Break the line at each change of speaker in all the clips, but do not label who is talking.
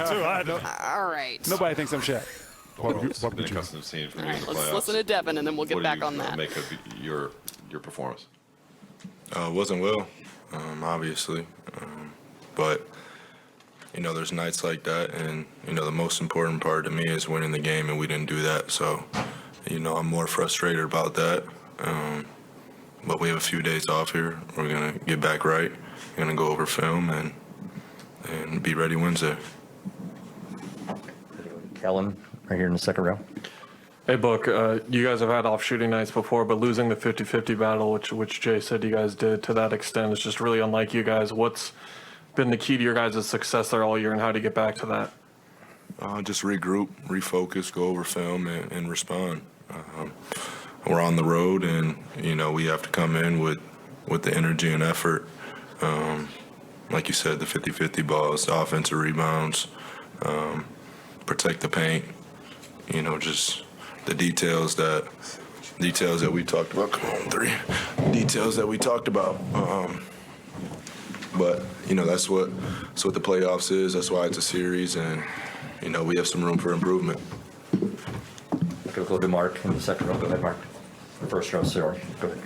that too.
All right.
Nobody thinks I'm Shaq.
What would you
custom scene from
All
you
right,
in the
let's
playoffs.
listen to Devin, and then we'll get
What
back
do you
on that.
make of your performance?
Wasn't well, obviously. But, there's nights like that, and, the most important part to me is winning the game, and we didn't do that. So, I'm more frustrated about that. But we have a few days off here. We're going to get back right. We're going to go over film and be ready Wednesday.
Kellen, right here in the second row.
Hey, Book, you guys have had off shooting nights before, but losing the 50-50 battle, which Jay said you guys did to that extent, is just really unlike you guys. What's been the key to your guys' success there all year, and how do you get back to that?
Just regroup, refocus, go over film, and respond. We're on the road, and, we have to come in with the energy and effort. Like you said, the 50-50 balls, the offensive rebounds, protect the paint, just the details that we talked about. Come on, three. Details that we talked about. But, that's what the playoffs is. That's why it's a series, and, we have some room for improvement.
Okay, we'll go to Mark in the second row. Go ahead, Mark. First row, sorry. Go ahead.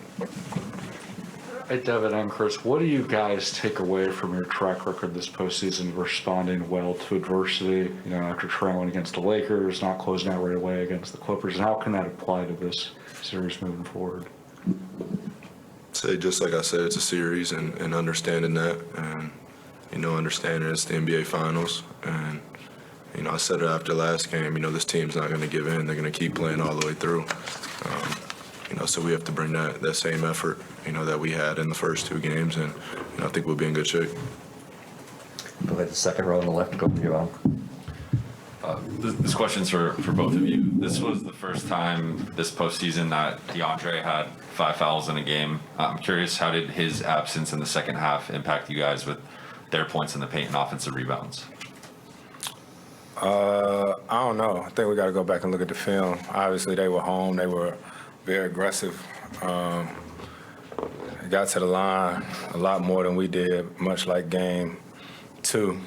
Hey, Devin and Chris, what do you guys take away from your track record this postseason, responding well to adversity, after trailing against the Lakers, not closing out right away against the Clippers, and how can that apply to this series moving forward?
Say, just like I said, it's a series, and understanding that, and, understanding it's the NBA Finals, and, I said it after last game, this team's not going to give in. They're going to keep playing all the way through. So we have to bring that same effort, that we had in the first two games, and I think we'll be in good shape.
Go ahead, the second row on the left. Go for you,
This question's for both of you. This was the first time this postseason that DeAndre had 5 fouls in a game. I'm curious, how did his absence in the second half impact you guys with their points in the paint and offensive rebounds?
I don't know. I think we got to go back and look at the film. Obviously, they were home. They were very aggressive. They got to the line a lot more than we did, much like game 2.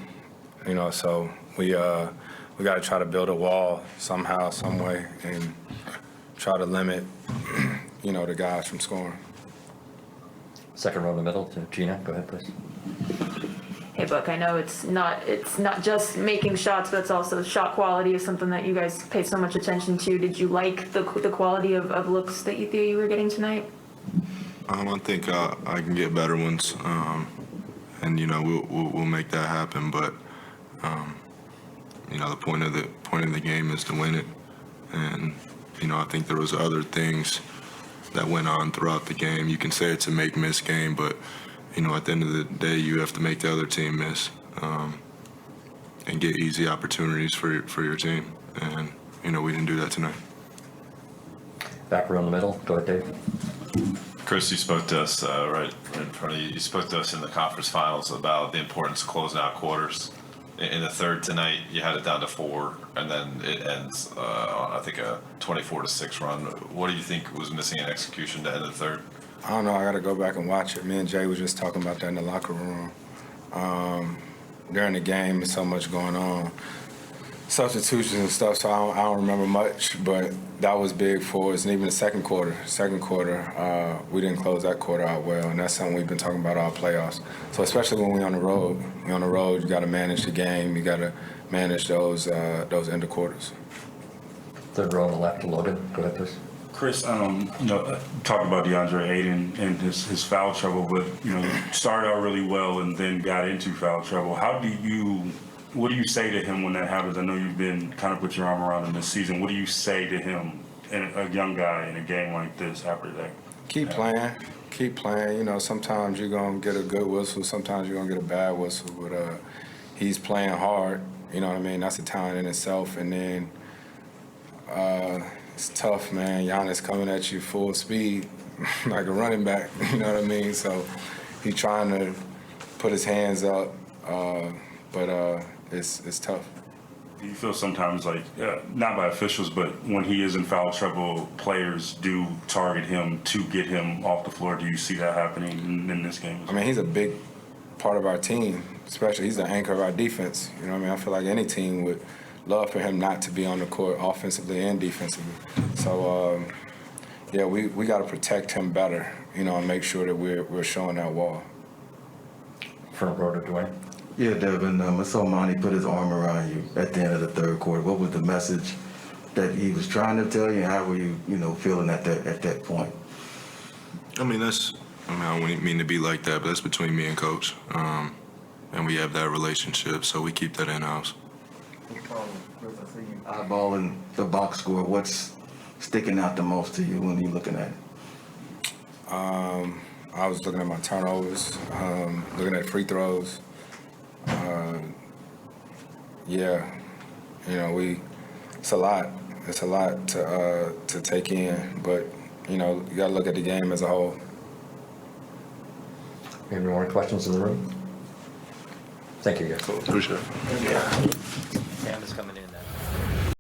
So we got to try to build a wall somehow, some way, and try to limit, the guys from scoring.
Second row in the middle to Gina. Go ahead, please.
Hey, Book, I know it's not just making shots, but it's also shot quality is something that you guys pay so much attention to. Did you like the quality of looks that you were getting tonight?
I think I can get better ones, and we'll make that happen. But the point of the game is to win it, and I think there was other things that went on throughout the game. You can say it's a make-miss game, but at the end of the day, you have to make the other team miss and get easy opportunities for your team. And, we didn't do that tonight.
Back row in the middle. Go ahead, Dave.
Chris, you spoke to us right in front of you. You spoke to us in the conference finals about the importance of closing out quarters. In the third tonight, you had it down to 4, and then it ends on, I think, a 24-6 run. What do you think was missing in execution to end the third?
I don't know. I got to go back and watch it. Me and Jay was just talking about that in the locker room. During the game, there's so much going on. Substitutions and stuff, so I don't remember much, but that was big for us. And even the second quarter, we didn't close that quarter out well, and that's something we've been talking about all playoffs. So especially when we're on the road, you got to manage the game. You got to manage those end of quarters.
Third row on the left to Logan. Go ahead, please.
Chris, talked about DeAndre Ayton and his foul trouble, but, started out really well and then got into foul trouble. What do you say to him when that happens? I know you've been kind of put your arm around him this season. What do you say to him, a young guy in a game like this after that?
Keep playing. Sometimes you're going to get a good whistle. Sometimes you're going to get a bad whistle. But he's playing hard. You know what I mean? That's a talent in itself. And then it's tough, man. Giannis coming at you full speed like a running back. You know what I mean? So he's trying to put his hands up, but it's tough.
Do you feel sometimes like, not by officials, but when he is in foul trouble, players do target him to get him off the floor? Do you see that happening in this game?
I mean, he's a big part of our team, especially he's the anchor of our defense. You know what I mean? I feel like any team would love for him not to be on the court offensively and defensively. So, yeah, we got to protect him better, you know, and make sure that we're showing that wall.
Front row to Dwayne.
Yeah, Devin, I saw Monty put his arm around you at the end of the third quarter. What was the message that he was trying to tell you? How were you, feeling at that point?
I don't mean to be like that, but that's between me and Coach. And we have that relationship, so we keep that in-house.
Eyeballing the box score, what's sticking out the most to you when you're looking at it?
I was looking at my turnovers, looking at free throws. Yeah, it's a lot. It's a lot to take in, but you got to look at the game as a whole.
Any more questions in the room? Thank you, guys.
Appreciate it.
Sam is coming in now.